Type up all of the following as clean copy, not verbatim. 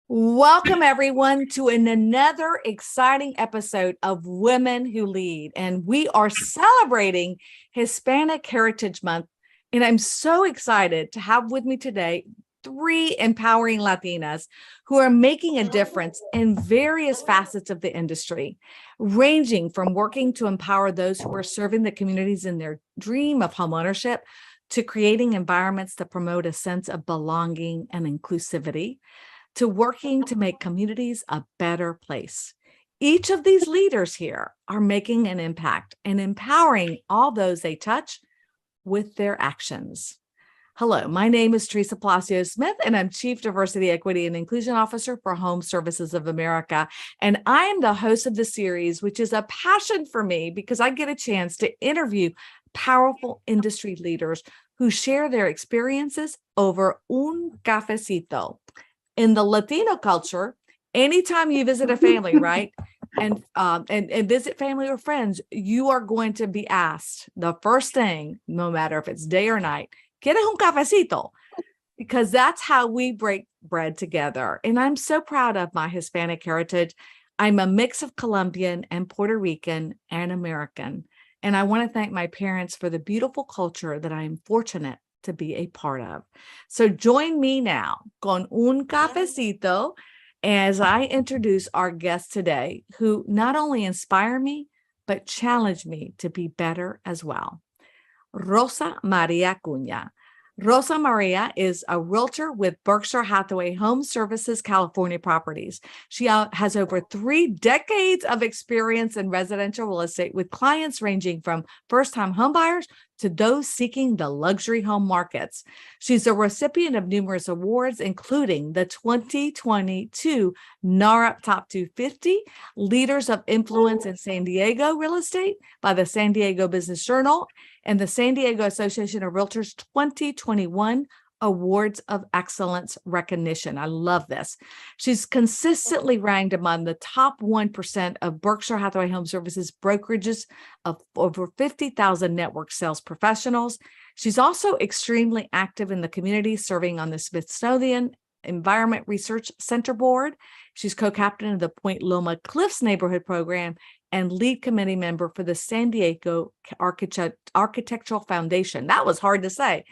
Welcome, everyone, to another exciting episode of Women Who Lead. And we are celebrating Hispanic Heritage Month. And I'm so excited to have with me today 3 empowering Latinas who are making a difference in various facets of the industry, ranging from working to empower those who are serving the communities in their dream of homeownership to creating environments that promote a sense of belonging and inclusivity, to working to make communities a better place. Each of these leaders here are making an impact and empowering all those they touch with their actions. Hello, my name is Teresa Palacios Smith, and I'm Chief Diversity, Equity, and Inclusion Officer for HomeServices of America. And I am the host of the series, which is a passion for me because I get a chance to interview powerful industry leaders who share their experiences over un cafecito. In the Latino culture, anytime you visit a family, right, and visit family or friends, you are going to be asked the first thing, no matter if it's day or night, ¿Quieres un cafecito? Because that's how we break bread together. And I'm so proud of my Hispanic heritage. I'm a mix of Colombian and Puerto Rican and American. And I want to thank my parents for the beautiful culture that I'm fortunate to be a part of. So join me now con un cafecito as I introduce our guest today, who not only inspire me, but challenge me to be better as well. Rosa Maria Cunha. Rosa Maria is a realtor with Berkshire Hathaway HomeServices California Properties. She has over 3 decades of experience in residential real estate with clients ranging from first-time homebuyers to those seeking the luxury home markets. She's a recipient of numerous awards, including the 2022 NARUP Top 250 Leaders of Influence in San Diego Real Estate by the San Diego Business Journal and the San Diego Association of Realtors 2021 Awards of Excellence recognition. I love this. She's consistently ranked among the top 1% of Berkshire Hathaway HomeServices brokerages of over 50,000 network sales professionals. She's also extremely active in the community, serving on the Smithsonian Environment Research Center Board. She's co-captain of the Point Loma Cliffs Neighborhood Program and lead committee member for the San Diego Architectural Foundation. That was hard to say.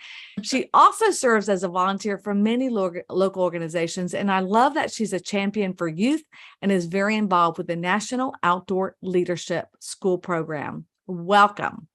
She also serves as a volunteer for many local organizations, and I love that she's a champion for youth and is very involved with the National Outdoor Leadership School Program. Welcome.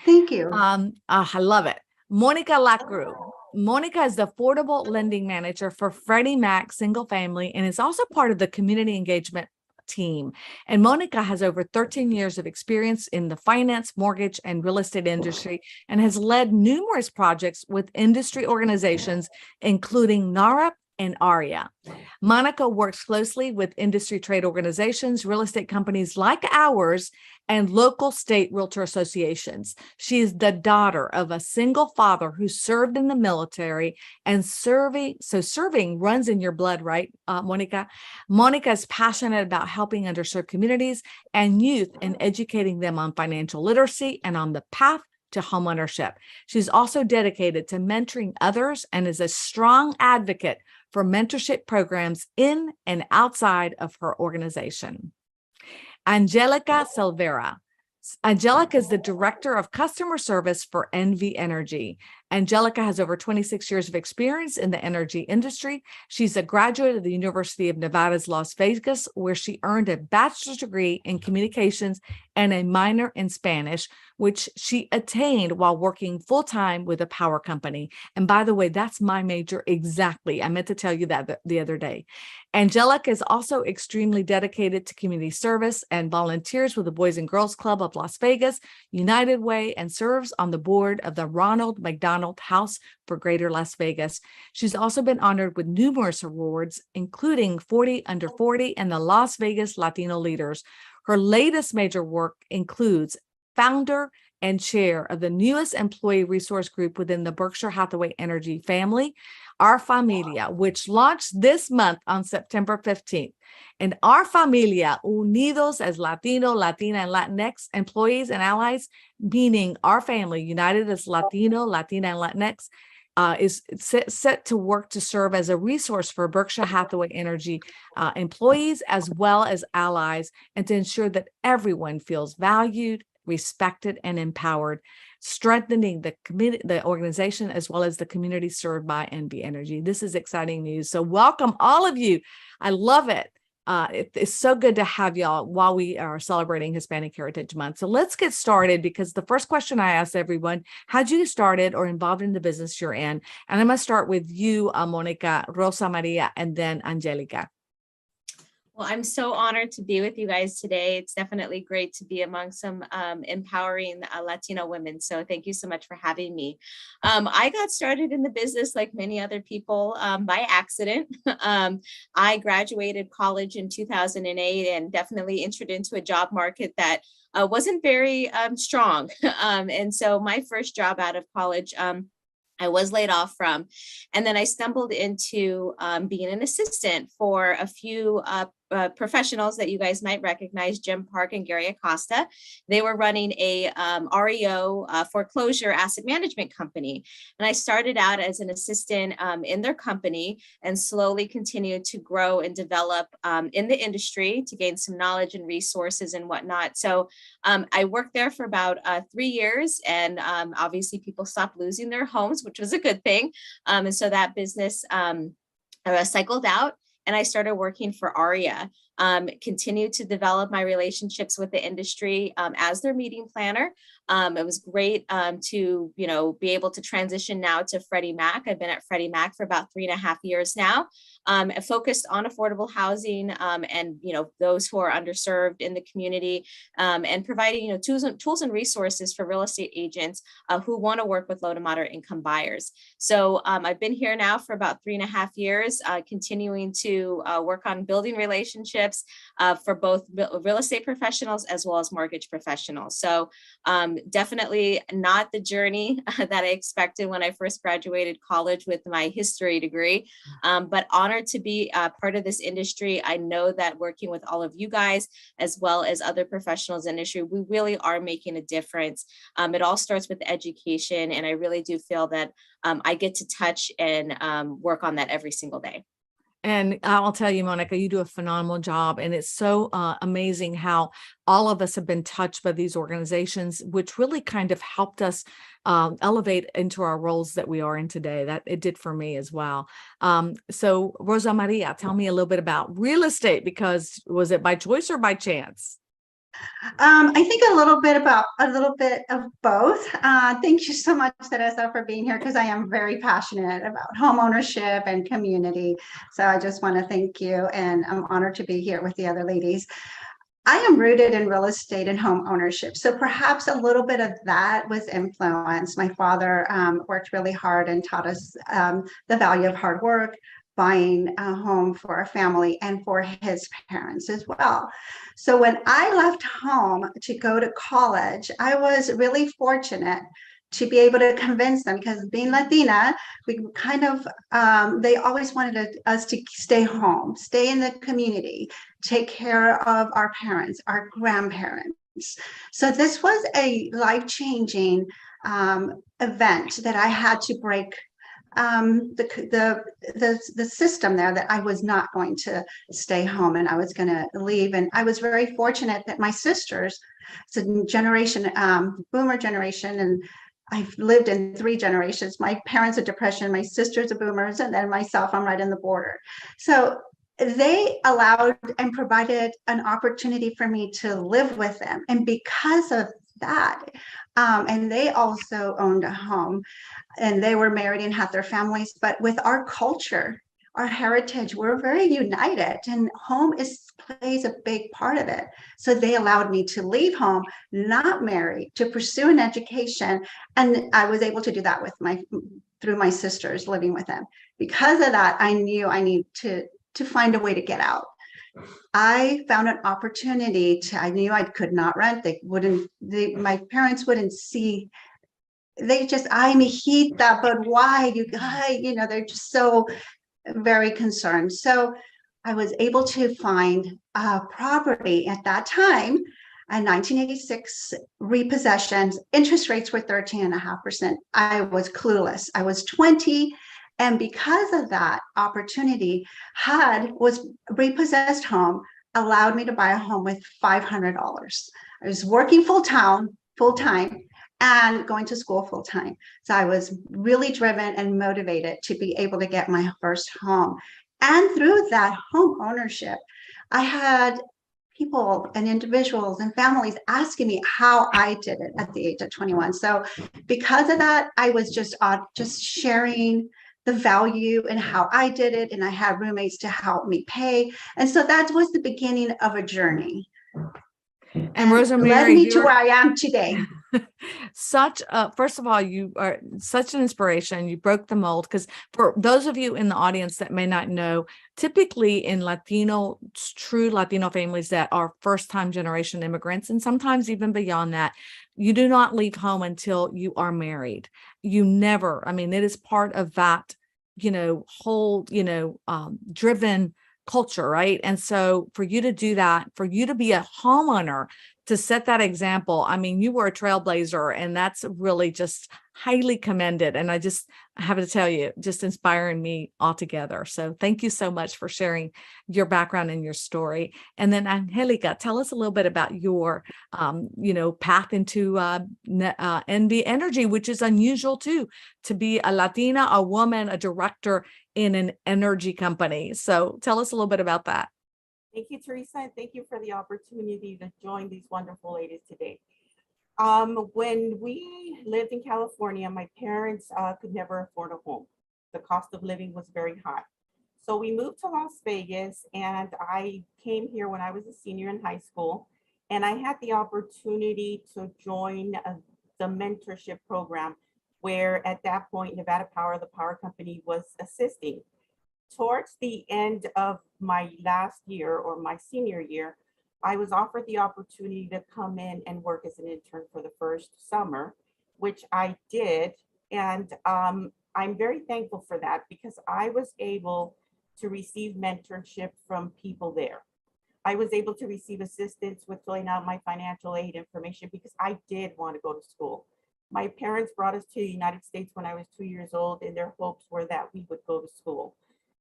Thank you. I love it. Monica Lacrue. Monica is the Affordable Lending Manager for Freddie Mac Single Family and is also part of the Community Engagement team. And Monica has over 13 years of experience in the finance, mortgage, and real estate industry and has led numerous projects with industry organizations, including NARUP and ARIA. Monica works closely with industry trade organizations, real estate companies like ours, and local state realtor associations. She is the daughter of a single father who served in the military, and serving runs in your blood, right, Monica? Monica is passionate about helping underserved communities and youth and educating them on financial literacy and on the path to homeownership. She's also dedicated to mentoring others and is a strong advocate for mentorship programs in and outside of her organization. Angelica Silvera. Angelica is the Director of Customer Service for NV Energy. Angelica has over 26 years of experience in the energy industry. She's a graduate of the University of Nevada's Las Vegas, where she earned a bachelor's degree in communications and a minor in Spanish, which she attained while working full-time with a power company. And by the way, that's my major exactly. I meant to tell you that the other day. Angelica is also extremely dedicated to community service and volunteers with the Boys and Girls Club of Las Vegas, United Way, and serves on the board of the Ronald McDonald House for Greater Las Vegas. She's also been honored with numerous awards, including 40 Under 40 and the Las Vegas Latino Leaders. Her latest major work includes founder and chair of the newest employee resource group within the Berkshire Hathaway Energy family, Our Familia, which launched this month on September 15th. And Our Familia, unidos as Latino, Latina, and Latinx employees and allies, meaning our family, united as Latino, Latina, and Latinx, is set to work to serve as a resource for Berkshire Hathaway Energy employees as well as allies, and to ensure that everyone feels valued, respected, and empowered, strengthening the organization as well as the community served by NB Energy. This is exciting news. So welcome all of you. I love it. It's so good to have y'all while we are celebrating Hispanic Heritage Month. So let's get started, because the first question I ask everyone, how'd you get started or involved in the business you're in? And I'm going to start with you, Monica, Rosa Maria, and then Angelica. Well, I'm so honored to be with you guys today. It's definitely great to be among some empowering Latina women. So thank you so much for having me. I got started in the business like many other people by accident. I graduated college in 2008 and definitely entered into a job market that wasn't very strong. And so my first job out of college, I was laid off from, and then I stumbled into being an assistant for a few professionals that you guys might recognize, Jim Park and Gary Acosta. They were running a REO foreclosure asset management company. And I started out as an assistant in their company and slowly continued to grow and develop in the industry to gain some knowledge and resources and whatnot. So I worked there for about 3 years, and obviously people stopped losing their homes, which was a good thing. And so that business cycled out, and I started working for ARIA. Continued to develop my relationships with the industry as their meeting planner. It was great to, be able to transition now to Freddie Mac. I've been at Freddie Mac for about 3.5 years now. Focused on affordable housing and, those who are underserved in the community, and providing, tools and resources for real estate agents who want to work with low to moderate income buyers. So I've been here now for about 3.5 years, continuing to work on building relationships for both real estate professionals as well as mortgage professionals. So definitely not the journey that I expected when I first graduated college with my history degree, but honored to be part of this industry. I know that working with all of you guys, as well as other professionals in the industry, we really are making a difference. It all starts with education, and I really do feel that I get to touch and work on that every single day. And I'll tell you, Monica, you do a phenomenal job. And it's so amazing how all of us have been touched by these organizations, which really kind of helped us elevate into our roles that we are in today. That it did for me as well. So Rosa Maria, tell me a little bit about real estate, because was it by choice or by chance? I think a little bit of both. Thank you so much, Teresa, for being here, because I am very passionate about home ownership and community. So I just want to thank you, and I'm honored to be here with the other ladies. I am rooted in real estate and home ownership. So perhaps a little bit of that was influenced. My father worked really hard and taught us the value of hard work, buying a home for a family and for his parents as well. So when I left home to go to college, I was really fortunate to be able to convince them, because being Latina, we kind of, they always wanted us to stay home, stay in the community, take care of our parents, our grandparents. So this was a life-changing event that I had to break the system there, that I was not going to stay home and I was going to leave. And I was very fortunate that my sisters, it's a generation, boomer generation, and I've lived in 3 generations. My parents are Depression, my sisters are boomers, and then myself, I'm right in the border. So they allowed and provided an opportunity for me to live with them. And because of that, and they also owned a home, and they were married and had their families. But with our culture, our heritage, we're very united, and home plays a big part of it. So they allowed me to leave home, not married, to pursue an education. And I was able to do that through my sisters living with them. Because of that, I knew I need to find a way to get out. I found an opportunity I knew I could not rent. My parents wouldn't see. They just, ay, mijita, but why? They're just so very concerned. So I was able to find a property at that time a 1986 repossessions. Interest rates were 13.5%. I was clueless. I was 20. And because of that opportunity, was repossessed home allowed me to buy a home with $500. I was working full time, and going to school full time. So I was really driven and motivated to be able to get my first home. And through that home ownership, I had people and individuals and families asking me how I did it at the age of 21. So because of that, I was just sharing the value and how I did it. And I had roommates to help me pay. And so that was the beginning of a journey. And Rosemary led me to where I am today. First of all, you are such an inspiration. You broke the mold, because for those of you in the audience that may not know, typically in true Latino families that are first-time generation immigrants, and sometimes even beyond that, you do not leave home until you are married. You never, it is part of that, whole, driven culture, right? And so for you to do that, for you to be a homeowner, to set that example, you were a trailblazer, and that's really just highly commended. And I have to tell you, just inspiring me altogether. So thank you so much for sharing your background and your story. And then Angelica, tell us a little bit about your, path into NB Energy, which is unusual too, to be a Latina, a woman, a director in an energy company. So tell us a little bit about that. Thank you, Teresa, and thank you for the opportunity to join these wonderful ladies today. When we lived in California, my parents could never afford a home. The cost of living was very high. So we moved to Las Vegas, and I came here when I was a senior in high school, and I had the opportunity to join the mentorship program, where at that point, Nevada Power, the power company, was assisting. Towards the end of my last year, or my senior year, I was offered the opportunity to come in and work as an intern for the first summer, which I did. And I'm very thankful for that, because I was able to receive mentorship from people there. I was able to receive assistance with filling out my financial aid information, because I did want to go to school. My parents brought us to the United States when I was 2 years old, and their hopes were that we would go to school.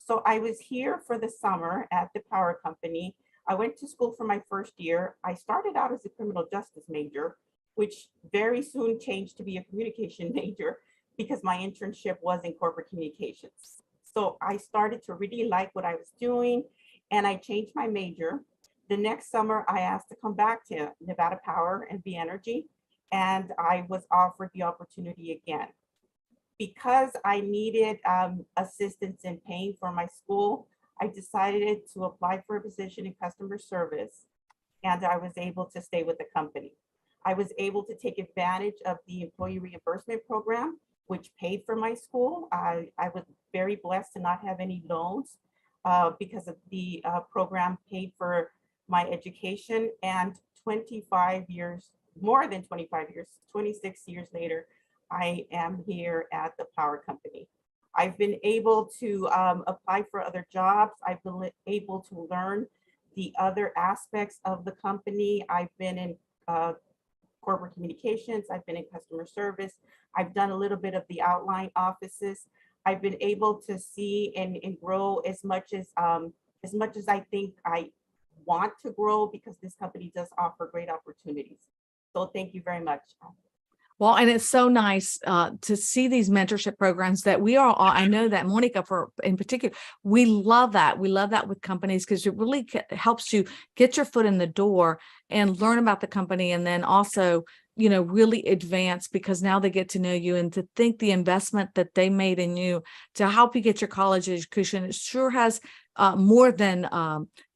So I was here for the summer at the power company. I went to school for my first year. I started out as a criminal justice major, which very soon changed to be a communication major, because my internship was in corporate communications. So I started to really like what I was doing, and I changed my major. The next summer, I asked to come back to Nevada Power and NB Energy, and I was offered the opportunity again. Because I needed assistance in paying for my school, I decided to apply for a position in customer service, and I was able to stay with the company. I was able to take advantage of the employee reimbursement program, which paid for my school. I was very blessed to not have any loans because of the program paid for my education. And 25 years, more than 25 years, 26 years later, I am here at the power company. I've been able to apply for other jobs. I've been able to learn the other aspects of the company. I've been in corporate communications. I've been in customer service. I've done a little bit of the outline offices. I've been able to see and grow as much as I think I want to grow, because this company does offer great opportunities. So thank you very much. Well, and it's so nice to see these mentorship programs that we are all, I know that Monica, in particular, we love that. We love that with companies, because it really helps you get your foot in the door and learn about the company, and then also, really advance, because now they get to know you, and to think the investment that they made in you to help you get your college education, it sure has more than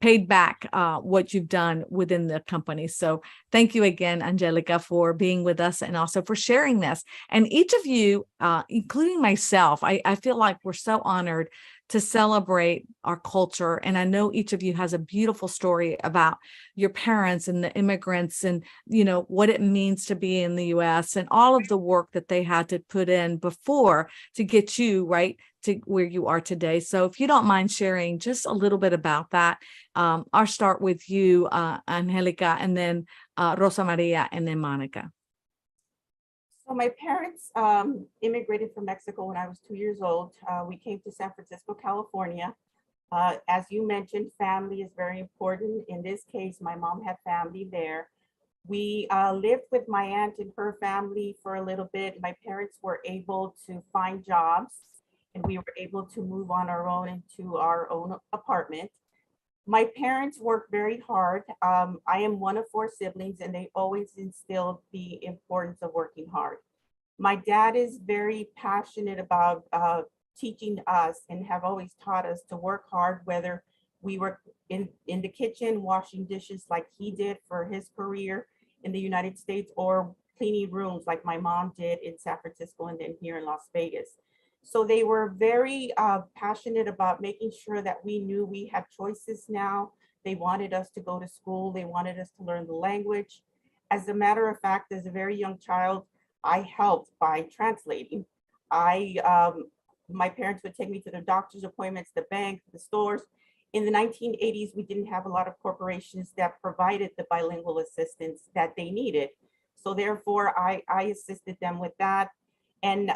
paid back what you've done within the company. So thank you again, Angelica, for being with us, and also for sharing this. And each of you, including myself, I feel like we're so honored to celebrate our culture. And I know each of you has a beautiful story about your parents and the immigrants and, what it means to be in the US and all of the work that they had to put in before to get you right to where you are today. So if you don't mind sharing just a little bit about that, I'll start with you, Angelica, and then Rosa Maria, and then Monica. So my parents immigrated from Mexico when I was 2 years old. We came to San Francisco, California. As you mentioned, family is very important. In this case, my mom had family there. We lived with my aunt and her family for a little bit. My parents were able to find jobs, and we were able to move on our own into our own apartment. My parents worked very hard. I am one of 4 siblings, and they always instilled the importance of working hard. My dad is very passionate about teaching us and have always taught us to work hard, whether we were in the kitchen washing dishes like he did for his career in the United States, or cleaning rooms like my mom did in San Francisco and then here in Las Vegas. So they were very passionate about making sure that we knew we had choices now. They wanted us to go to school. They wanted us to learn the language. As a matter of fact, as a very young child, I helped by translating. My parents would take me to the doctor's appointments, the bank, the stores. In the 1980s, we didn't have a lot of corporations that provided the bilingual assistance that they needed. So therefore, I assisted them with that. And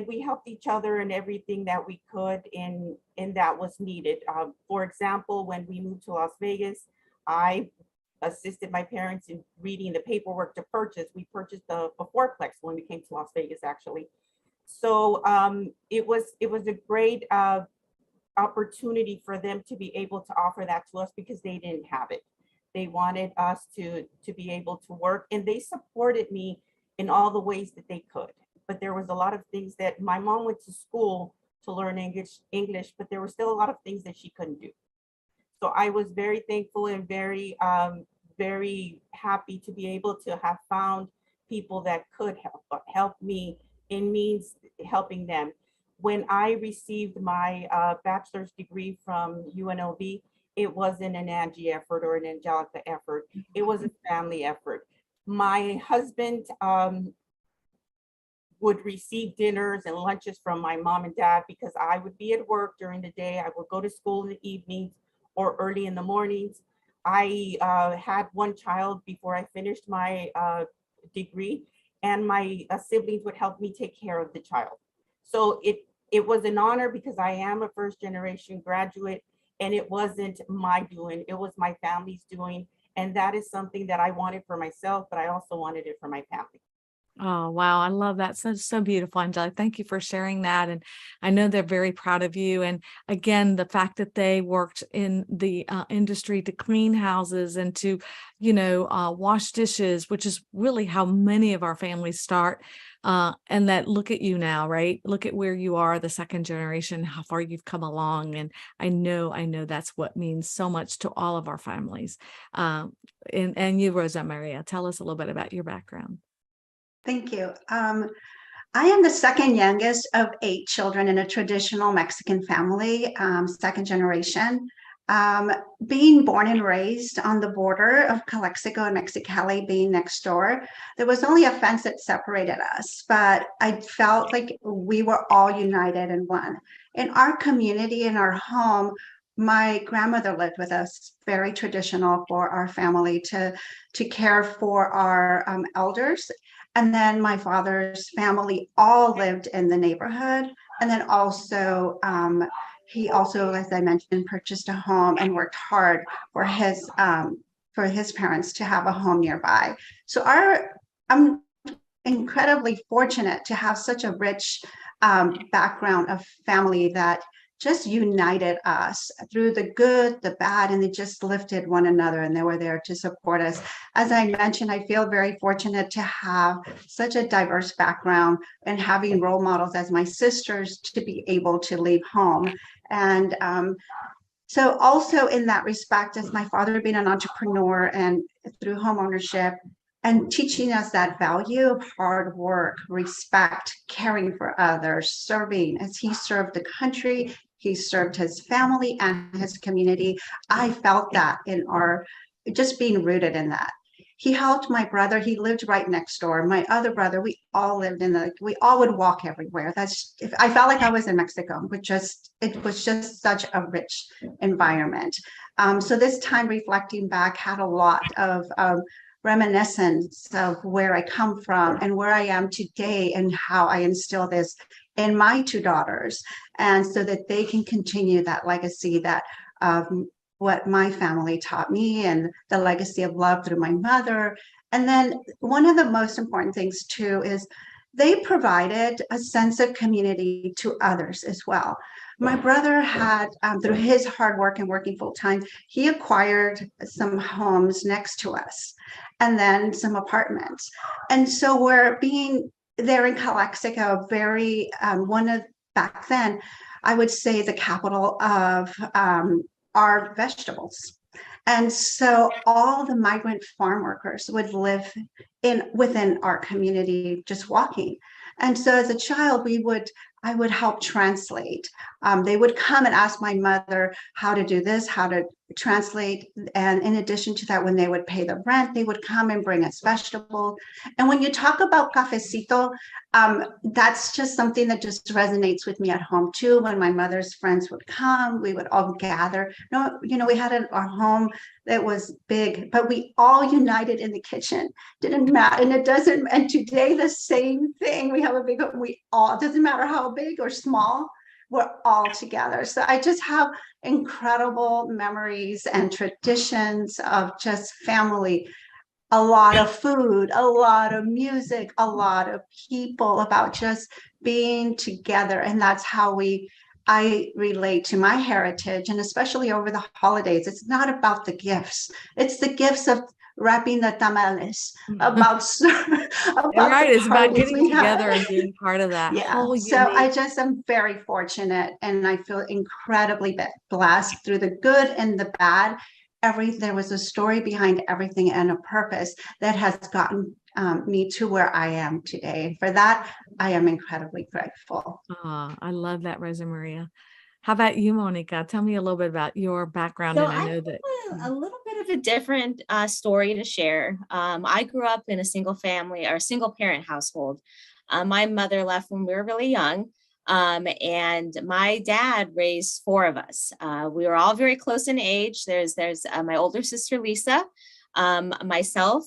we helped each other in everything that we could in that was needed. For example, when we moved to Las Vegas, I assisted my parents in reading the paperwork to purchase. We purchased a fourplex when we came to Las Vegas, actually. So it was a great opportunity for them to be able to offer that to us because they didn't have it. They wanted us to be able to work, and they supported me in all the ways that they could. But there was a lot of things that my mom went to school to learn English, but there were still a lot of things that she couldn't do. So I was very thankful and very happy to be able to have found people that could help me in means helping them. When I received my bachelor's degree from UNLV, it wasn't an Angie effort or an Angelica effort. It was a family effort. My husband would receive dinners and lunches from my mom and dad because I would be at work during the day. I would go to school in the evenings or early in the mornings. I had one child before I finished my degree, and my siblings would help me take care of the child. So it was an honor because I am a first generation graduate, and it wasn't my doing, it was my family's doing. And that is something that I wanted for myself, but I also wanted it for my family. Oh, wow. I love that. So beautiful, Angelica. Thank you for sharing that. And I know they're very proud of you. And again, the fact that they worked in the industry to clean houses and to, wash dishes, which is really how many of our families start. And that look at you now, right? Look at where you are, the second generation, how far you've come along. And I know that's what means so much to all of our families. And you, Rosa Maria, tell us a little bit about your background. Thank you. I am the second youngest of 8 children in a traditional Mexican family, second generation. Being born and raised on the border of Calexico and Mexicali, being next door, there was only a fence that separated us, but I felt like we were all united in one. In our community, in our home, my grandmother lived with us, very traditional for our family to care for our elders. And then my father's family all lived in the neighborhood. And then also, he also, as I mentioned, purchased a home and worked hard for his parents to have a home nearby. So I'm incredibly fortunate to have such a rich background of family that just united us through the good, the bad, and they just lifted one another, and they were there to support us. As I mentioned, I feel very fortunate to have such a diverse background and having role models as my sisters to be able to leave home. And so also in that respect, as my father being an entrepreneur and through homeownership, and teaching us that value of hard work, respect, caring for others, serving as he served the country He served his family and his community. I felt that in our just being rooted in that. He helped my brother. He lived right next door. My other brother, we all lived we all would walk everywhere. I felt like I was in Mexico, it was just such a rich environment. So this time reflecting back had a lot of reminiscence of where I come from and where I am today and how I instill this in my two daughters, and so that they can continue that legacy that what my family taught me and the legacy of love through my mother. And then one of the most important things too is they provided a sense of community to others as well. My brother had, through his hard work and working full time, he acquired some homes next to us and then some apartments. And so we're being there in Calexico, very, back then, I would say the capital of our vegetables. And so all the migrant farm workers would live within our community, just walking. And so as a child, I would help translate. They would come and ask my mother how to do this, how to translate. And in addition to that, when they would pay the rent, they would come and bring us vegetables. And when you talk about cafecito, that's just something that just resonates with me at home too. When my mother's friends would come, we would all gather. No, we had our home that was big, but we all united in the kitchen. Didn't matter, and it doesn't. And today the same thing. We have a big. It doesn't matter how big or small. We're all together. So I just have incredible memories and traditions of just family. A lot of food, a lot of music, a lot of people, about just being together. And that's how I relate to my heritage, and especially over the holidays. It's not about the gifts. It's the gifts of wrapping the tamales, about right. It's about getting together and being part of that. Yeah. So I just am very fortunate, and I feel incredibly blessed through the good and the bad. There was a story behind everything and a purpose that has gotten me to where I am today. For that, I am incredibly grateful. Oh, I love that, Rosa Maria. How about you, Monica? Tell me a little bit about your background. So and I know that a little bit of a different story to share. I grew up in a single parent household. My mother left when we were really young. And my dad raised four of us. We were all very close in age. There's my older sister, Lisa, myself,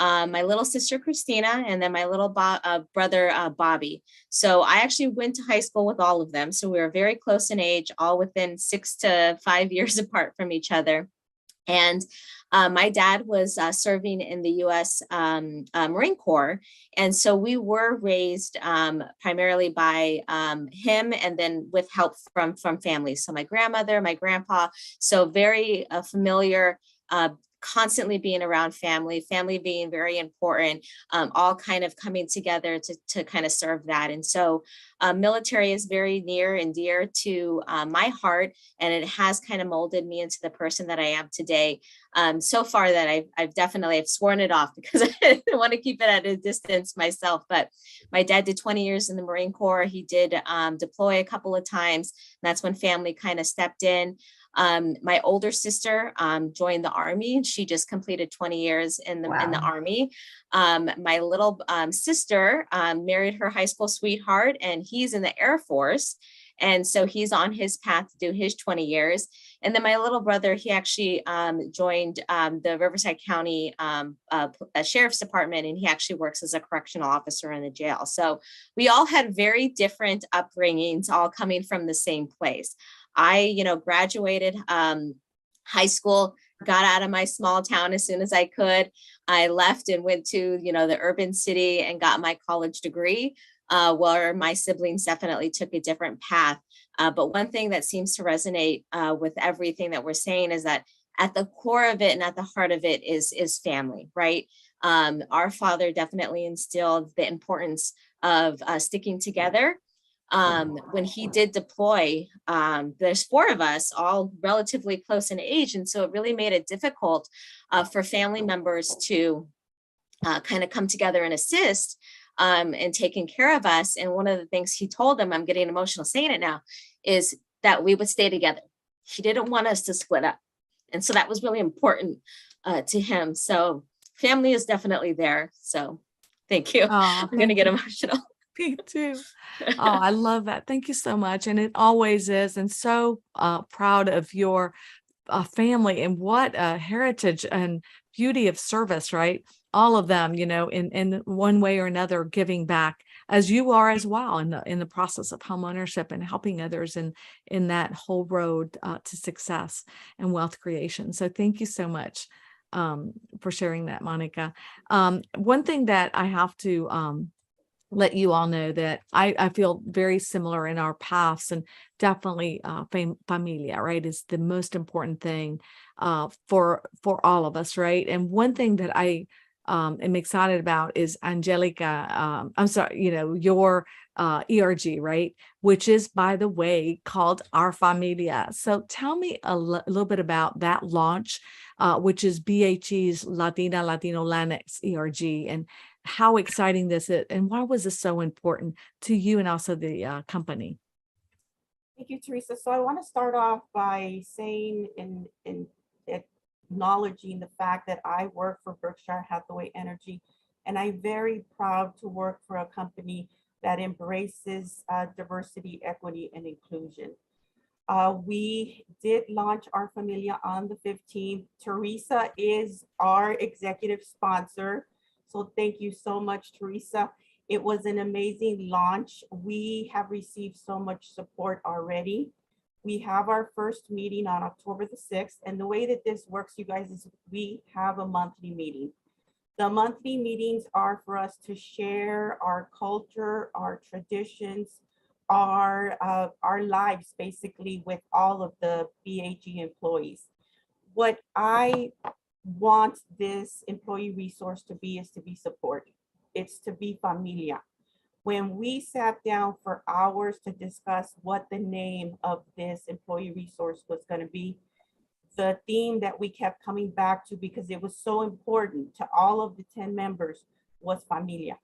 my little sister, Christina, and then my little brother, Bobby. So I actually went to high school with all of them. So we were very close in age, all within 6 to 5 years apart from each other. And my dad was serving in the U.S. Marine Corps. And so we were raised primarily by him, and then with help from family. So my grandmother, my grandpa, so very familiar, constantly being around family being very important, all kind of coming together to kind of serve that. And so military is very near and dear to my heart, and it has kind of molded me into the person that I am today. So far that I've sworn it off because I want to keep it at a distance myself. But my dad did 20 years in the Marine Corps. He did deploy a couple of times. And that's when family kind of stepped in. My older sister joined the Army, and she just completed 20 years in the Army. My little sister married her high school sweetheart, and he's in the Air Force. And so he's on his path to do his 20 years. And then my little brother, he actually joined the Riverside County Sheriff's Department, and he actually works as a correctional officer in the jail. So we all had very different upbringings, all coming from the same place. I, graduated high school, got out of my small town as soon as I could. I left and went to, the urban city and got my college degree, where my siblings definitely took a different path. But one thing that seems to resonate with everything that we're saying is that at the core of it and at the heart of it is family, right? Our father definitely instilled the importance of sticking together. When he did deploy, there's four of us, all relatively close in age. And so it really made it difficult for family members to kind of come together and assist and taking care of us. And one of the things he told them, I'm getting emotional saying it now, is that we would stay together. He didn't want us to split up. And so that was really important to him. So family is definitely there. So thank you. Oh, I'm going to get emotional. Me too. Oh, I love that. Thank you so much. And it always is. And so proud of your family and what a heritage and beauty of service, right? All of them, in one way or another, giving back, as you are as well in the process of homeownership and helping others in that whole road to success and wealth creation. So thank you so much for sharing that, Monica. One thing that I have to let you all know that I feel very similar in our paths, and definitely familia, right, is the most important thing for all of us, right? And one thing that I am excited about is Angelica, I'm sorry, your ERG, right, which is, by the way, called Our Familia. So tell me a little bit about that launch, which is BHE's Latino Latinx ERG, and how exciting this is, and why was this so important to you and also the company? Thank you, Teresa. So I want to start off by saying and acknowledging the fact that I work for Berkshire Hathaway Energy, and I'm very proud to work for a company that embraces diversity, equity, and inclusion. We did launch Our Familia on the 15th. Teresa is our executive sponsor. So thank you so much, Teresa. It was an amazing launch. We have received so much support already. We have our first meeting on October the 6th. And the way that this works, you guys, is we have a monthly meeting. The monthly meetings are for us to share our culture, our traditions, our lives, basically, with all of the BHE employees. What I want this employee resource to be is to be support. It's to be familia. When we sat down for hours to discuss what the name of this employee resource was going to be, the theme that we kept coming back to, because it was so important to all of the 10 members, was familia.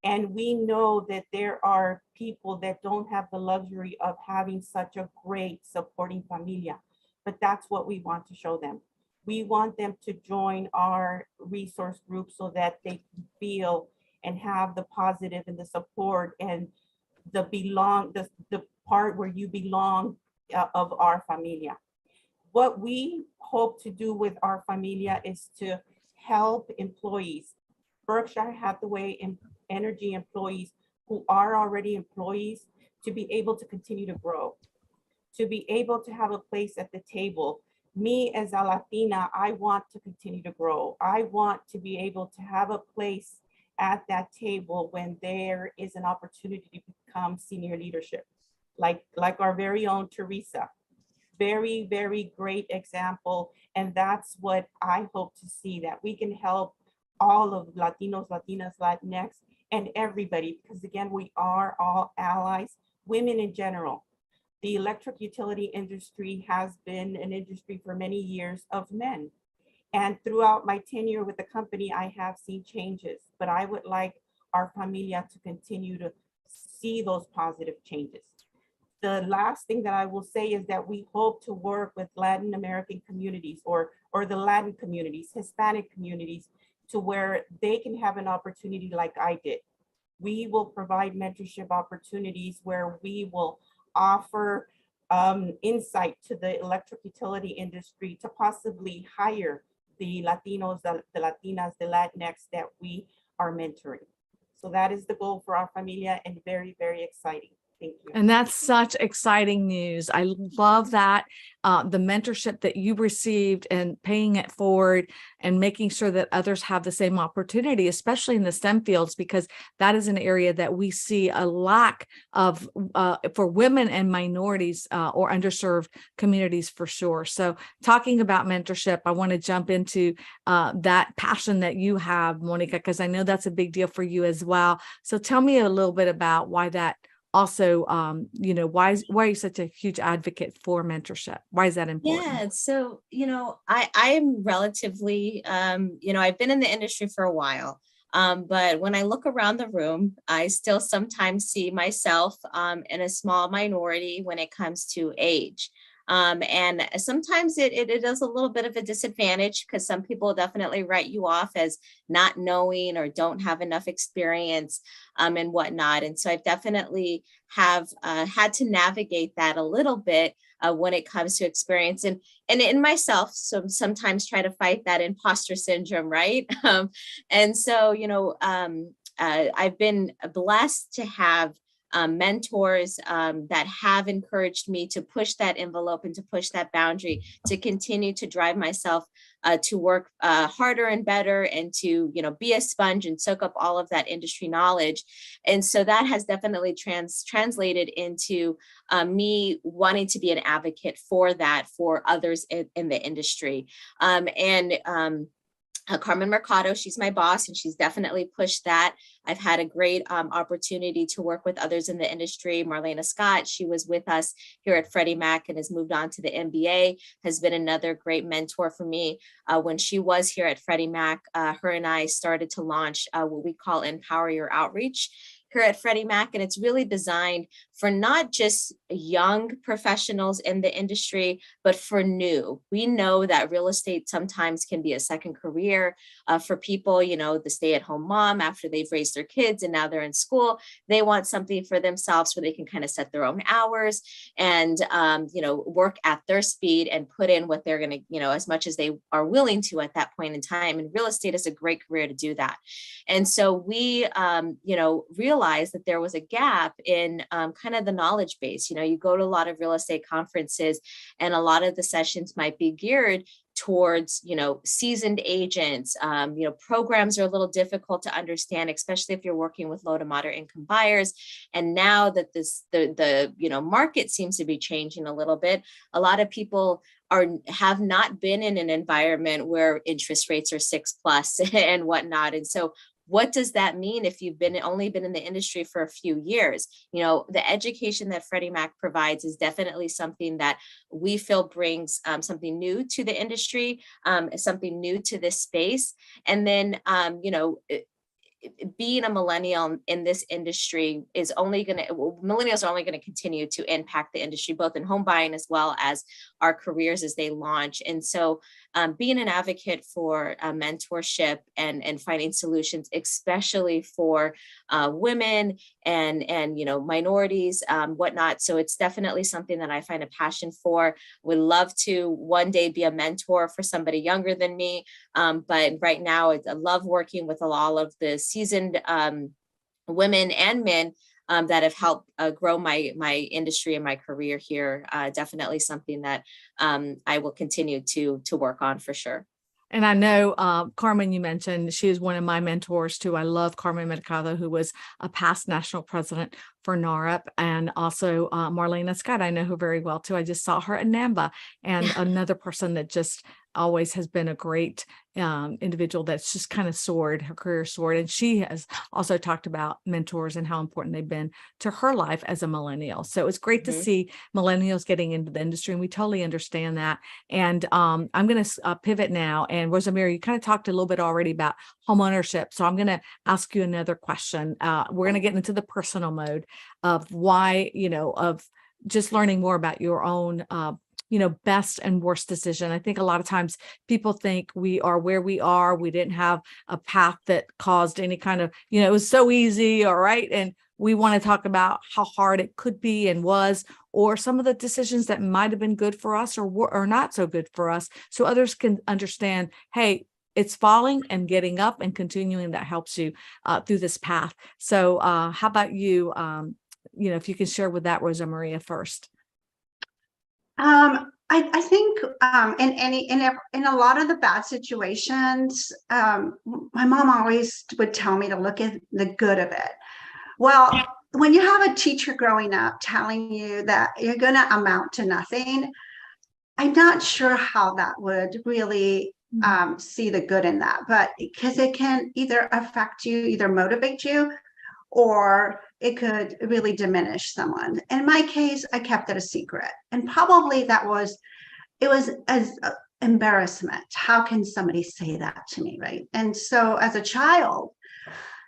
And we know that there are people that don't have the luxury of having such a great supporting familia, but that's what we want to show them. We want them to join our resource group so that they can feel and have the positive and the support and the part where you belong of Our Familia. What we hope to do with Our Familia is to help employees, Berkshire Hathaway Energy employees who are already employees, to be able to continue to grow, to be able to have a place at the table. Me as a Latina, I want to continue to grow. I want to be able to have a place at that table when there is an opportunity to become senior leadership, like our very own Teresa. Very, very great example. And that's what I hope to see, that we can help all of Latinos, Latinas, Latinx, and everybody, because again, we are all allies, women in general. The electric utility industry has been an industry for many years of men. And throughout my tenure with the company, I have seen changes, but I would like Our Familia to continue to see those positive changes. The last thing that I will say is that we hope to work with Latin American communities or the Latin communities, Hispanic communities, to where they can have an opportunity like I did. We will provide mentorship opportunities where we will offer insight to the electric utility industry to possibly hire the Latinos, the Latinas, the Latinx that we are mentoring. So that is the goal for Our Familia, and very, very exciting. Thank you. And that's such exciting news. I love that, the mentorship that you received and paying it forward and making sure that others have the same opportunity, especially in the STEM fields, because that is an area that we see a lack of for women and minorities or underserved communities for sure. So talking about mentorship, I want to jump into that passion that you have, Monica, because I know that's a big deal for you as well. So tell me a little bit about why that also, why are you such a huge advocate for mentorship? Why is that important? Yeah, so, I am relatively, I've been in the industry for a while. But when I look around the room, I still sometimes see myself in a small minority when it comes to age. And sometimes it is a little bit of a disadvantage because some people definitely write you off as not knowing or don't have enough experience and whatnot. And so I've definitely have had to navigate that a little bit when it comes to experience and in myself. So sometimes try to fight that imposter syndrome, right? And so, I've been blessed to have mentors that have encouraged me to push that envelope and to push that boundary, to continue to drive myself to work harder and better, and to be a sponge and soak up all of that industry knowledge. And so that has definitely translated into me wanting to be an advocate for that for others in the industry. Carmen Mercado, she's my boss, and she's definitely pushed that. I've had a great opportunity to work with others in the industry. Marlena Scott, she was with us here at Freddie Mac and has moved on to the MBA, has been another great mentor for me. When she was here at Freddie Mac, her and I started to launch what we call Empower Your Outreach here at Freddie Mac. And it's really designed for not just young professionals in the industry, but for new. We know that real estate sometimes can be a second career for people, the stay-at-home mom after they've raised their kids and now they're in school. They want something for themselves where they can kind of set their own hours and, work at their speed and put in what they're going to, as much as they are willing to at that point in time. And real estate is a great career to do that. And so we, realized that there was a gap in kind of the knowledge base. You go to a lot of real estate conferences and a lot of the sessions might be geared towards, seasoned agents. Programs are a little difficult to understand, especially if you're working with low to moderate income buyers. And now that the market seems to be changing a little bit, a lot of people have not been in an environment where interest rates are 6+ and whatnot. And so what does that mean if you've only been in the industry for a few years? The education that Freddie Mac provides is definitely something that we feel brings something new to the industry, something new to this space. And then, being a millennial in this industry is millennials are only going to continue to impact the industry, both in home buying as well as our careers as they launch. And so being an advocate for mentorship and finding solutions, especially for women and minorities, whatnot. So it's definitely something that I find a passion for. Would love to one day be a mentor for somebody younger than me. But right now, I love working with all of the seasoned women and men that have helped grow my industry and my career here. Definitely something that I will continue to work on for sure. And I know, Carmen, you mentioned she is one of my mentors too. I love Carmen Mercado, who was a past national president for NAREP, and also Marlena Scott. I know her very well too. I just saw her at NAMBA, and another person that just always has been a great individual that's just kind of soared, her career soared. And she has also talked about mentors and how important they've been to her life as a millennial. So it's great to see millennials getting into the industry, and we totally understand that. And I'm going to pivot now. And Rosemary, you kind of talked a little bit already about home ownership. So I'm going to ask you another question. We're going to get into the personal mode of why, of just learning more about your own best and worst decision. I think a lot of times people think we are where we are. We didn't have a path that caused any kind of, it was so easy. All right. And we want to talk about how hard it could be and was, or some of the decisions that might have been good for us or not so good for us. So others can understand, hey, it's falling and getting up and continuing that helps you through this path. So how about you, if you can share with that, Rosa Maria, first. I think in a lot of the bad situations, my mom always would tell me to look at the good of it. Well, when you have a teacher growing up telling you that you're going to amount to nothing, I'm not sure how that would really see the good in that, but because it can either affect you, either motivate you, or it could really diminish someone. In my case, I kept it a secret. And probably it was as embarrassment. How can somebody say that to me, right? And so as a child,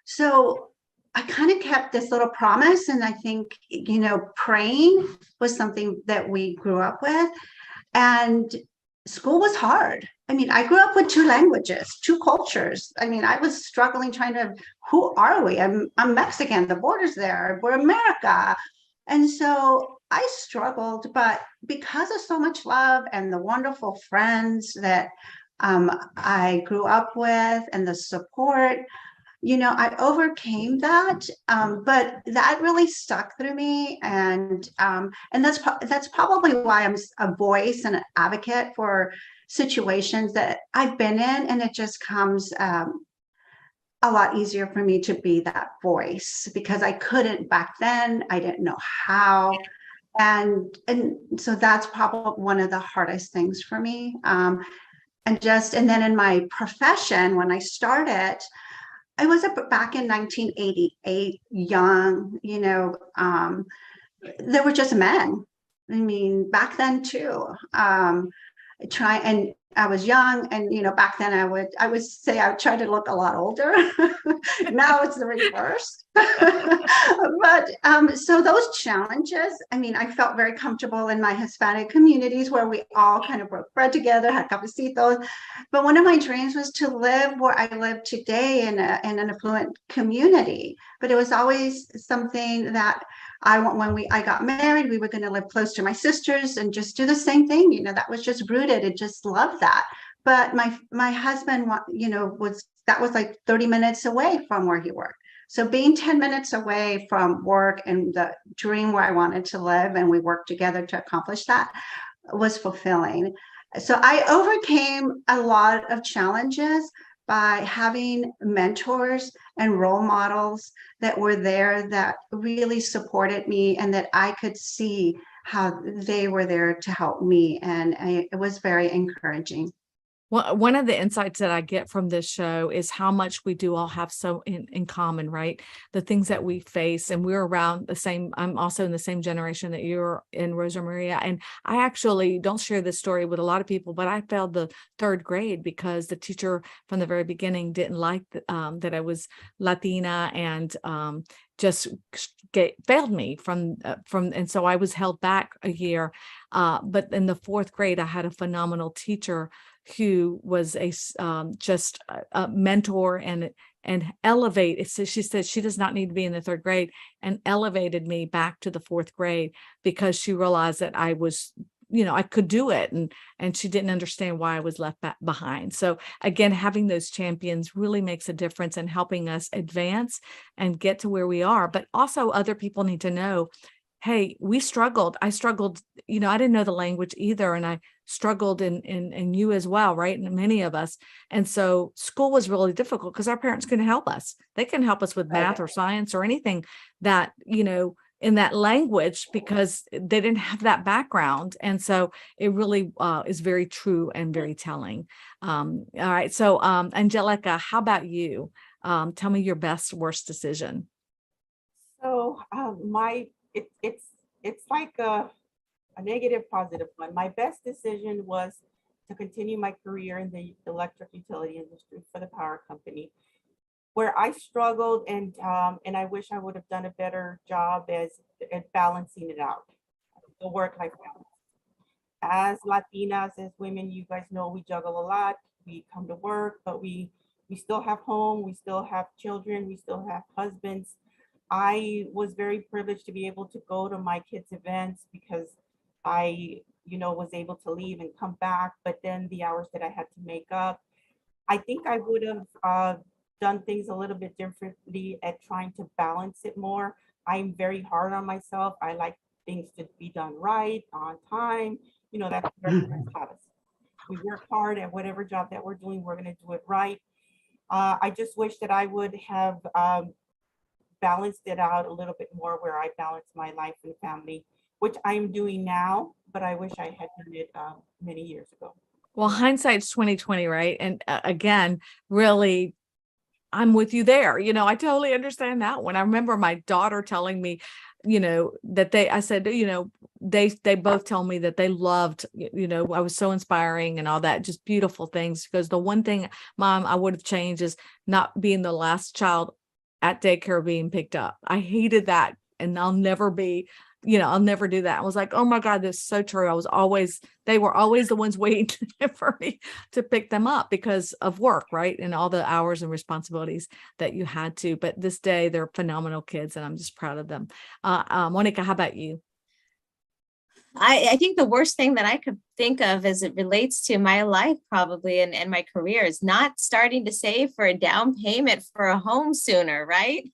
So I kind of kept this little promise. And I think, praying was something that we grew up with. And school was hard. I mean, I grew up with two languages, two cultures. I mean, I was struggling trying to, who are we? I'm Mexican, the border's there, we're America. And so I struggled, but because of so much love and the wonderful friends that I grew up with and the support, I overcame that, but that really stuck through me, and that's probably why I'm a voice and an advocate for situations that I've been in, and it just comes a lot easier for me to be that voice because I couldn't back then. I didn't know how, and so that's probably one of the hardest things for me. And then in my profession, when I started. I was back in 1988, young, there were just men. I mean, back then too. And I was young, and back then I would say I would try to look a lot older. Now it's the reverse. But so those challenges, I mean, I felt very comfortable in my Hispanic communities where we all kind of broke bread together, had cafecitos. But one of my dreams was to live where I live today in an affluent community. But it was always something that I got married, we were going to live close to my sisters and just do the same thing. That was just rooted. It just loved that. But my husband, was like 30 minutes away from where he worked. So being 10 minutes away from work and the dream where I wanted to live, and we worked together to accomplish that, was fulfilling. So I overcame a lot of challenges by having mentors and role models that were there that really supported me, and that I could see how they were there to help me. And it was very encouraging. Well, one of the insights that I get from this show is how much we do all have so in common, right? The things that we face, and we're around the same. I'm also in the same generation that you're in, Rosa Maria. And I actually don't share this story with a lot of people, but I failed the third grade because the teacher from the very beginning didn't like that I was Latina, and just failed me from, and so I was held back a year. But in the fourth grade, I had a phenomenal teacher who was just a mentor and elevate. So she said she does not need to be in the third grade, and elevated me back to the fourth grade because she realized that I was, I could do it, and she didn't understand why I was left behind. So again, having those champions really makes a difference in helping us advance and get to where we are. But also other people need to know, hey, we struggled. I struggled, I didn't know the language either. And I struggled in you as well, right? And many of us. And so school was really difficult because our parents couldn't help us. They couldn't help us with math or science or anything that, in that language, because they didn't have that background. And so it really is very true and very telling. All right. So Angelica, how about you? Tell me your best, worst decision. So it's like a negative, positive one. My best decision was to continue my career in the electric utility industry for the power company, where I struggled, and I wish I would have done a better job at balancing it out, the work-life balance. As Latinas, as women, you guys know we juggle a lot. We come to work, but we still have home, we still have children, we still have husbands. I was very privileged to be able to go to my kids' events because I, was able to leave and come back, but then the hours that I had to make up, I think I would have done things a little bit differently at trying to balance it more. I'm very hard on myself. I like things to be done right, on time. That's what our parents taught us. We work hard at whatever job that we're doing, we're going to do it right. I just wish that I would have balanced it out a little bit more, where I balance my life and family, which I'm doing now, but I wish I had done it many years ago. Well, hindsight's 2020, right? And again, really, I'm with you there. I totally understand that one. I remember my daughter telling me, that I said, they both tell me that they loved, I was so inspiring and all that, just beautiful things. Because the one thing, Mom, I would have changed is not being the last child at daycare being picked up. I hated that. And I'll never do that. I was like, oh my God, this is so true. They were always the ones waiting for me to pick them up because of work, right? And all the hours and responsibilities that you had to. But this day, they're phenomenal kids, and I'm just proud of them. Monica, how about you? I think the worst thing that I could think of as it relates to my life probably and my career is not starting to save for a down payment for a home sooner, right?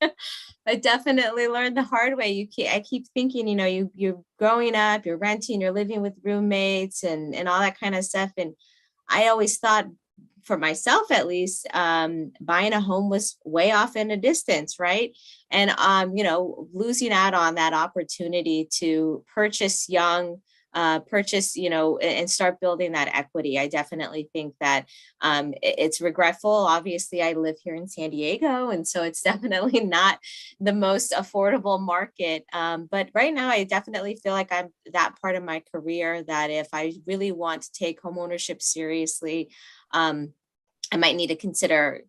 I definitely learned the hard way. I keep thinking, you're growing up, you're renting, you're living with roommates and all that kind of stuff. And I always thought, for myself at least, buying a home was way off in a distance, right? And losing out on that opportunity to purchase young, and start building that equity. I definitely think that it's regretful. Obviously, I live here in San Diego, and so it's definitely not the most affordable market. But right now, I definitely feel like I'm that part of my career that if I really want to take homeownership seriously, I might need to consider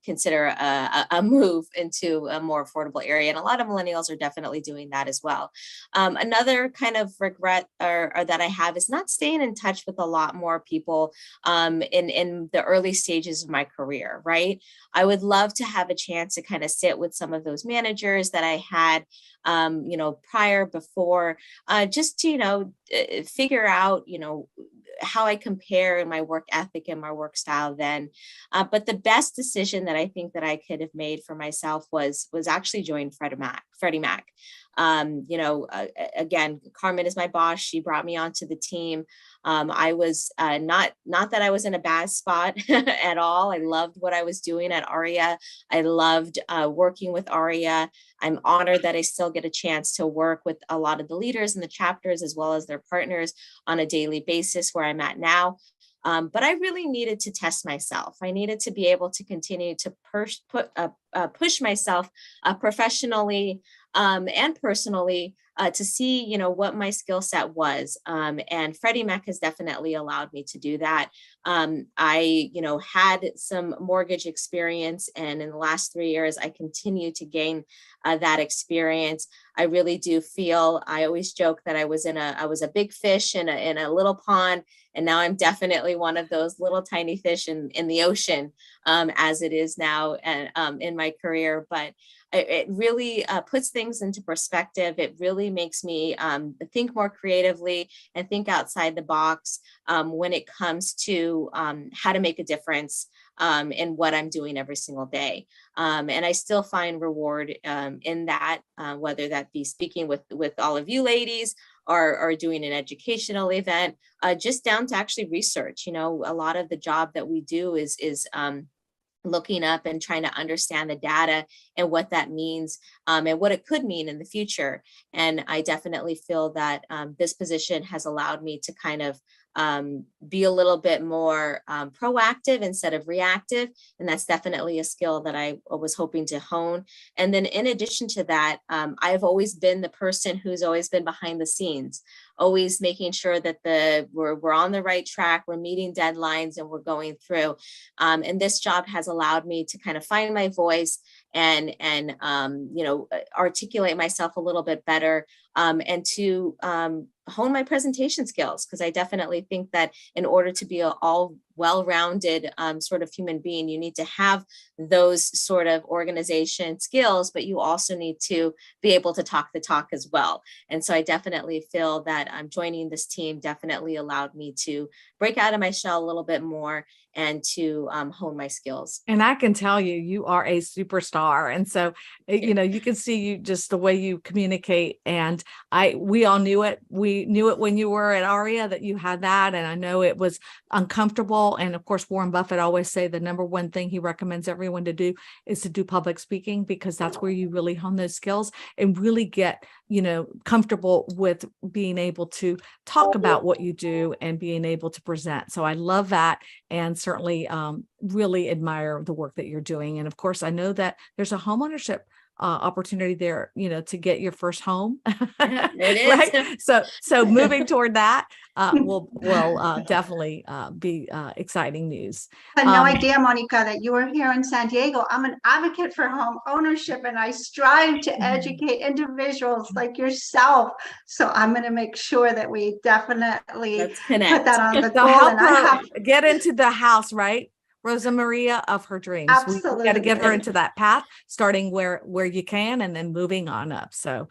a move into a more affordable area. And a lot of millennials are definitely doing that as well. Another kind of regret or that I have is not staying in touch with a lot more people in the early stages of my career, right? I would love to have a chance to kind of sit with some of those managers that I had before, just to, figure out, how I compare in my work ethic and my work style then. But the best decision that I think that I could have made for myself was actually join Freddie Mac. Again, Carmen is my boss. She brought me onto the team. I was not that I was in a bad spot at all. I loved what I was doing at ARIA. I loved working with ARIA. I'm honored that I still get a chance to work with a lot of the leaders in the chapters as well as their partners on a daily basis where I'm at now. But I really needed to test myself. I needed to be able to continue to push myself professionally and personally to see, what my skill set was. And Freddie Mac has definitely allowed me to do that. I, had some mortgage experience, and in the last 3 years, I continue to gain that experience. I really do feel, I always joke that I was a big fish in a little pond, and now I'm definitely one of those little tiny fish in the ocean, as it is now in my career. But it really puts things into perspective. It really makes me think more creatively and think outside the box when it comes to how to make a difference in what I'm doing every single day. And I still find reward in that, whether that be speaking with all of you ladies or doing an educational event, just down to actually research. A lot of the job that we do is looking up and trying to understand the data and what that means and what it could mean in the future. And I definitely feel that this position has allowed me to kind of be a little bit more proactive instead of reactive. And that's definitely a skill that I was hoping to hone. And then in addition to that, I've always been the person who's always been behind the scenes, always making sure that we're on the right track, we're meeting deadlines, and we're going through. And this job has allowed me to kind of find my voice and articulate myself a little bit better, and to hone my presentation skills, because I definitely think that in order to be all well-rounded sort of human being, you need to have those sort of organization skills, but you also need to be able to talk the talk as well. And so I definitely feel that joining this team definitely allowed me to break out of my shell a little bit more and to hone my skills. And I can tell you are a superstar. And so, you can see you just the way you communicate. And we all knew it. We knew it when you were at ARIA that you had that. And I know it was uncomfortable. And of course, Warren Buffett always say the number one thing he recommends everyone to do is to do public speaking, because that's where you really hone those skills and really get, comfortable with being able to talk about what you do and being able to present. So I love that. And certainly really admire the work that you're doing. And of course, I know that there's a homeownership opportunity there, to get your first home. It is. Right? So moving toward that will definitely be exciting news. I had no idea, Monica, that you were here in San Diego. I'm an advocate for home ownership, and I strive to educate individuals like yourself. So I'm going to make sure that we definitely Let's put connect. that on the So goal. help And I her have get into the house, right? Rosa Maria, of her dreams. We got to get her absolutely. into that path, starting where you can, and then moving on up. So,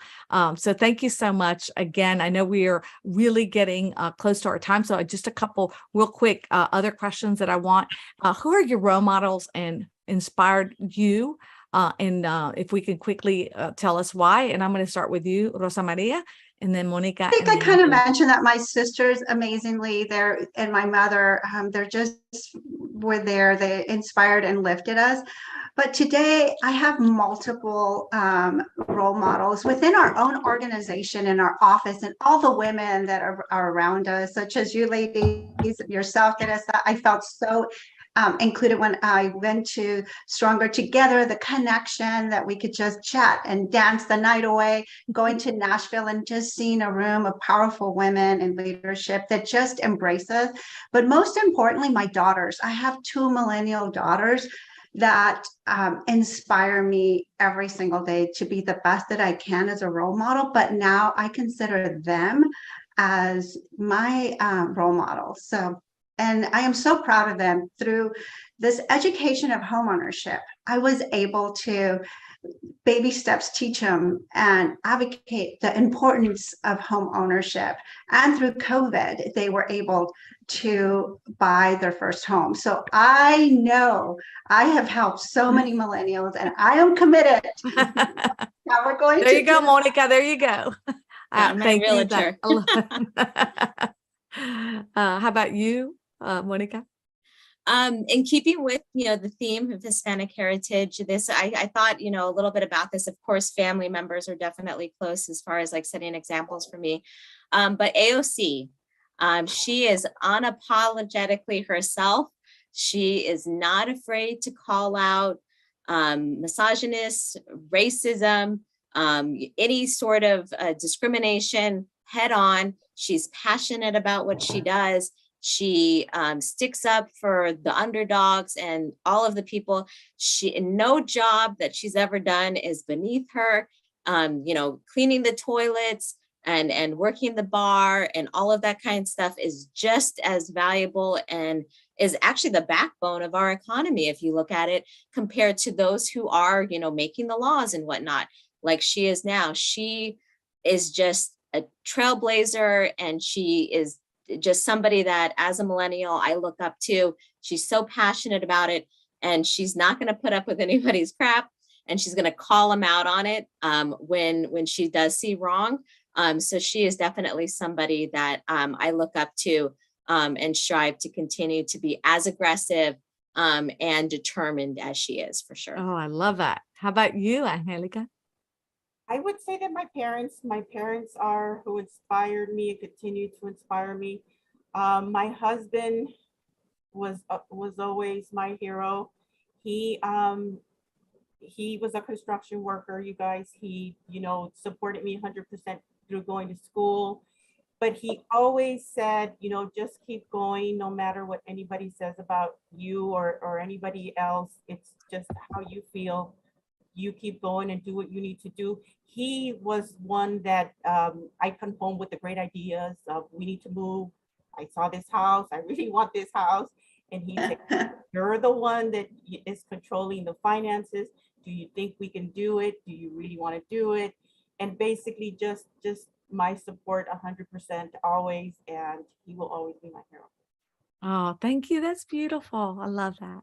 so thank you so much again. I know we are really getting close to our time, so just a couple real quick other questions that I want. Who are your role models and inspired you? And if we can quickly tell us why. And I'm going to start with you, Rosa Maria, and then Monica. I think I kind of mentioned that my sisters, amazingly, and my mother, they're just were there. They inspired and lifted us. But today I have multiple role models within our own organization, in our office, and all the women that are around us, such as you ladies, yourself, Teresa. I felt so included when I went to Stronger Together, the connection that we could just chat and dance the night away, going to Nashville and just seeing a room of powerful women in leadership that just embrace us. But most importantly, my daughters. I have 2 millennial daughters that inspire me every single day to be the best that I can as a role model. But now I consider them as my role models. And I am so proud of them. Through this education of homeownership, I was able to baby steps teach them and advocate the importance of home ownership. And through COVID, they were able to buy their first home. So I know I have helped so many millennials, and I am committed. Now we're going there you go, Monica. There you go. I'm a thank you. realtor. How about you, Monica? In keeping with, the theme of Hispanic heritage, I thought, a little bit about this. Of course, family members are definitely close as far as like setting examples for me. But AOC, she is unapologetically herself. She is not afraid to call out misogynist, racism, any sort of discrimination head on. She's passionate about what she does. She sticks up for the underdogs and all of the people. No job that she's ever done is beneath her. Cleaning the toilets and working the bar and all of that kind of stuff is just as valuable and is actually the backbone of our economy, if you look at it, compared to those who are, making the laws and whatnot, like she is now. She is just a trailblazer, and she is just somebody that as a millennial I look up to. She's so passionate about it, and she's not going to put up with anybody's crap, and she's going to call them out on it when she does see wrong. So she is definitely somebody that I look up to and strive to continue to be as aggressive and determined as she is, for sure. Oh, I love that. How about you, Angelica? I would say that my parents are who inspired me and continue to inspire me. My husband was always my hero. He was a construction worker, you guys. He, supported me 100% through going to school. But he always said, just keep going, no matter what anybody says about you or anybody else. It's just how you feel. You keep going and do what you need to do. He was one that I come home with the great ideas of, we need to move. I saw this house. I really want this house. And he said, you're the one that is controlling the finances. Do you think we can do it? Do you really want to do it? And basically just my support 100% always. And he will always be my hero. Oh, thank you. That's beautiful. I love that.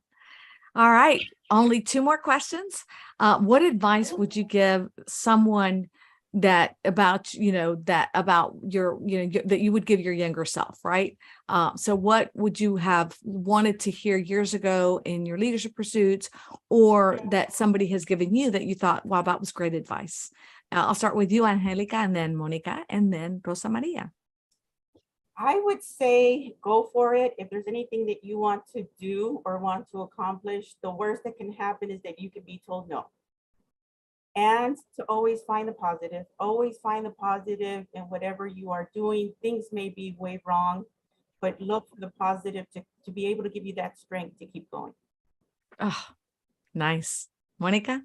All right. Only 2 more questions. What advice would you give someone that about your, that you would give your younger self, right? So what would you have wanted to hear years ago in your leadership pursuits, or that somebody has given you that you thought, wow, that was great advice? I'll start with you, Angelica, and then Monica, and then Rosa Maria. I would say go for it. If there's anything that you want to do or want to accomplish, the worst that can happen is that you can be told no. and to always find the positive. Always find the positive in whatever you are doing. Things may be way wrong, but look for the positive to be able to give you that strength to keep going. Oh, nice. Monica?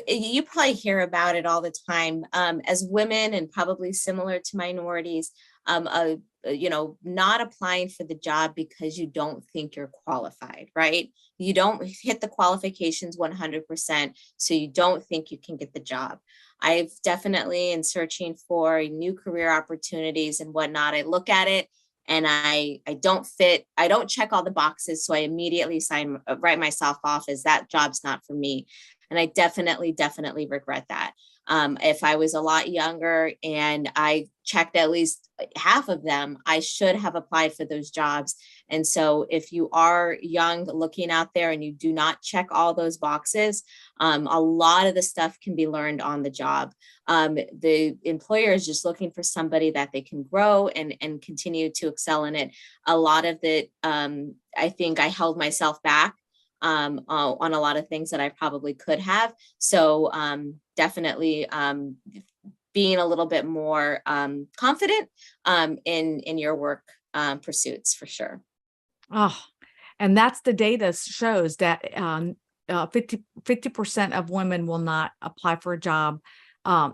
You probably hear about it all the time. As women, and probably similar to minorities, not applying for the job because you don't think you're qualified, right? You don't hit the qualifications 100%, so you don't think you can get the job. I've definitely, in searching for new career opportunities and whatnot, I look at it and I don't fit, I don't check all the boxes, so I immediately write myself off as that job's not for me. And I definitely regret that. If I was a lot younger and I checked at least half of them, I should have applied for those jobs. And so if you are young looking out there and you do not check all those boxes, a lot of the stuff can be learned on the job. The employer is just looking for somebody that they can grow and continue to excel in it. A lot of it, I think I held myself back on a lot of things that I probably could have. So definitely being a little bit more confident in your work pursuits, for sure. Oh, and that's the data shows that 50% of women will not apply for a job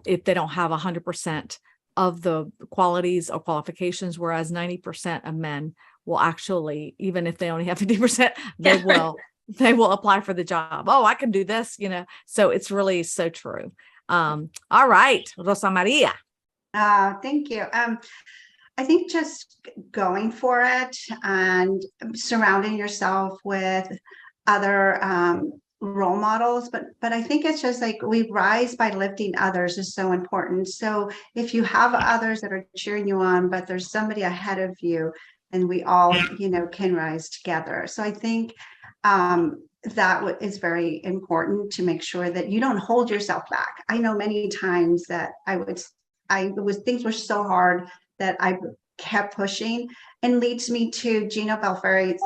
if they don't have 100% of the qualities or qualifications, whereas 90% of men will actually, even if they only have 50%, they will apply for the job. Oh, I can do this, so it's really so true. All right, Rosa Maria. Thank you. I think just going for it and surrounding yourself with other role models, but I think it's just like we rise by lifting others is so important. So if you have others that are cheering you on, but there's somebody ahead of you, and we all, can rise together. So I think that is very important, to make sure that you don't hold yourself back. I know many times that things were so hard that I kept pushing, and leads me to Gino Balfari's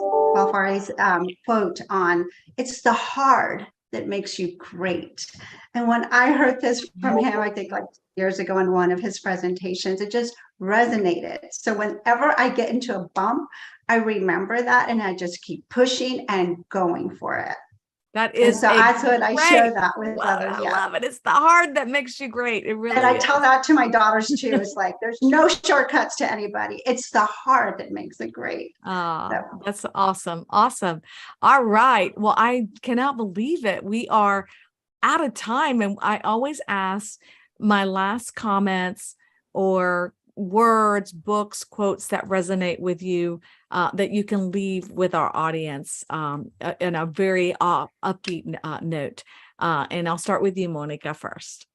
quote on, "It's the hard that makes you great." And when I heard this from him, I think like years ago in one of his presentations, it just resonated. So whenever I get into a bump, I remember that, and I just keep pushing and going for it. That is, so that's what I share that with others. I love it. It's the hard that makes you great. It really And I is. tell that to my daughters too. It's like, there's no shortcuts to anybody. It's the hard that makes it great. That's awesome. Awesome. All right. Well, I cannot believe it. We are out of time. And I always ask my last comments or words, books, quotes that resonate with you, that you can leave with our audience in a very upbeat note. And I'll start with you, Monica, first.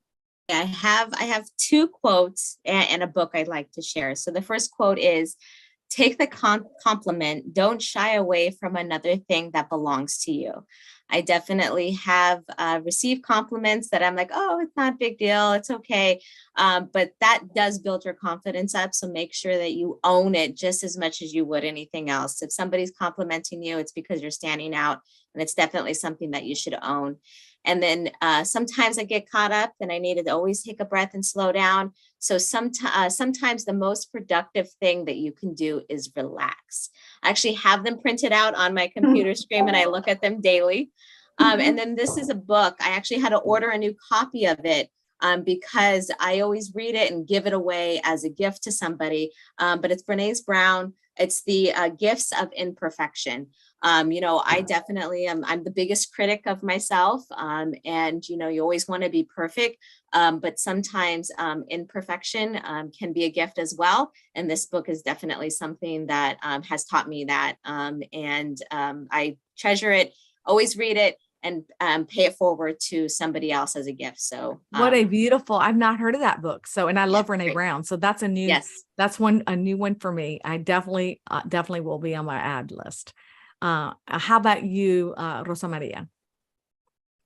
I have two quotes and a book I'd like to share. So the first quote is, "Take the compliment, don't shy away from another thing that belongs to you." I definitely have received compliments that I'm like, oh, it's not a big deal, it's okay. But that does build your confidence up. So make sure that you own it just as much as you would anything else. If somebody's complimenting you, it's because you're standing out, and it's definitely something that you should own. And then sometimes I get caught up and I need to always take a breath and slow down. So sometimes the most productive thing that you can do is relax. I actually have them printed out on my computer screen and I look at them daily. And then this is a book. I actually had to order a new copy of it because I always read it and give it away as a gift to somebody. But it's Brené Brown. It's the Gifts of Imperfection. I definitely I'm the biggest critic of myself. And, you always want to be perfect. But sometimes imperfection can be a gift as well. And this book is definitely something that has taught me that. And I treasure it, always read it, and pay it forward to somebody else as a gift. So what a beautiful, I've not heard of that book. So, and I love Brené great. Brown. So that's a new, that's a new one for me. I definitely will be on my ad list. How about you, Rosa Maria?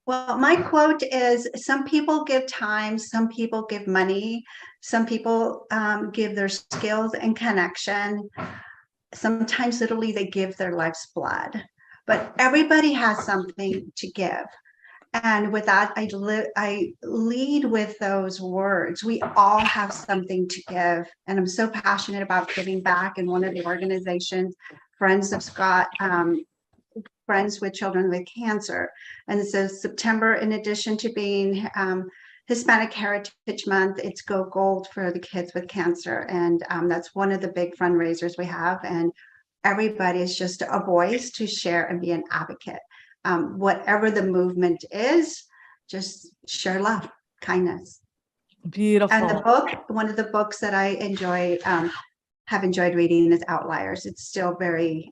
Well, my quote is, some people give time, some people give money, some people give their skills and connection. Sometimes literally they give their life's blood, but everybody has something to give. And with that, I lead with those words. We all have something to give. And I'm so passionate about giving back. And one of the organizations, Friends of Scott, Friends with Children with Cancer. And so September, in addition to being Hispanic Heritage Month, it's Go Gold for the kids with cancer. And that's one of the big fundraisers we have. And everybody is just a voice to share and be an advocate. Whatever the movement is, just share love, kindness. Beautiful. And the book, one of the books that I enjoy, have enjoyed reading is Outliers. It's still really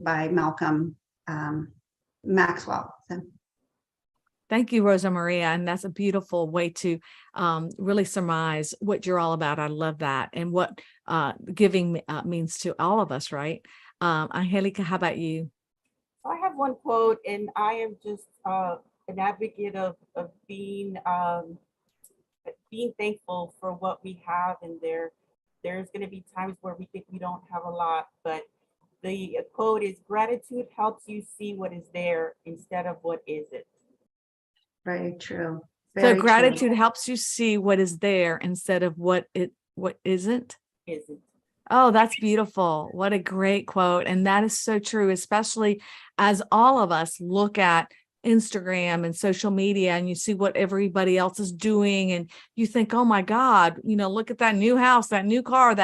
by Malcolm Maxwell. So. Thank you, Rosa Maria. And that's a beautiful way to really surmise what you're all about. I love that. And what giving means to all of us, right? Angelica, how about you? I have one quote, and I am just an advocate of being thankful for what we have. And there's going to be times where we think we don't have a lot, but the quote is, gratitude helps you see what is there instead of what isn't. Very true. So gratitude helps you see what is there instead of what isn't. Oh, that's beautiful. What a great quote. And that is so true, especially as all of us look at Instagram and social media and you see what everybody else is doing and you think, oh my God, look at that new house, that new car,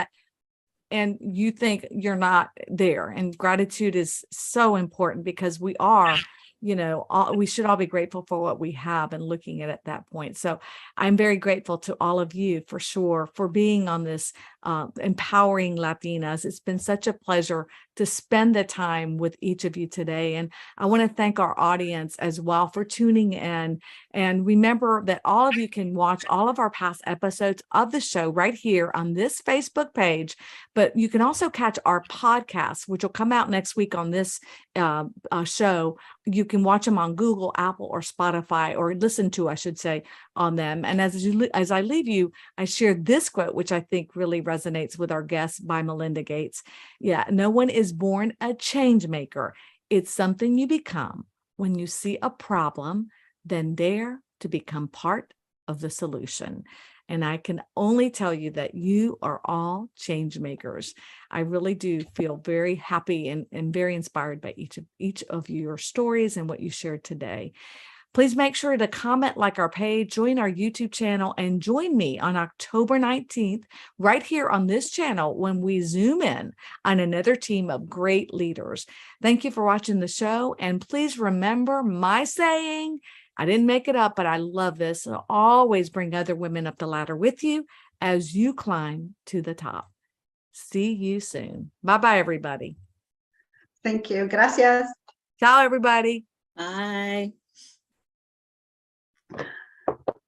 and you think you're not there. And gratitude is so important because we are, we should all be grateful for what we have and looking at that point. So I'm very grateful to all of you for sure for being on this empowering Latinas. It's been such a pleasure to spend the time with each of you today. And I want to thank our audience as well for tuning in. And remember that all of you can watch all of our past episodes of the show right here on this Facebook page, but you can also catch our podcast, which will come out next week on this show. You can watch them on Google, Apple, or Spotify, or listen to, I should say, on them. And as I leave you, I shared this quote, which I think really resonates with our guest by Melinda Gates. Yeah, no one is born a change maker. It's something you become when you see a problem, then dare to become part of the solution. And I can only tell you that you are all change makers. I really do feel very happy and very inspired by each of your stories and what you shared today. Please make sure to comment, like our page, join our YouTube channel, and join me on October 19th, right here on this channel when we zoom in on another team of great leaders. Thank you for watching the show. And please remember my saying, I didn't make it up, but I love this. So always bring other women up the ladder with you as you climb to the top. See you soon. Bye-bye, everybody. Thank you. Gracias. Ciao, everybody. Bye.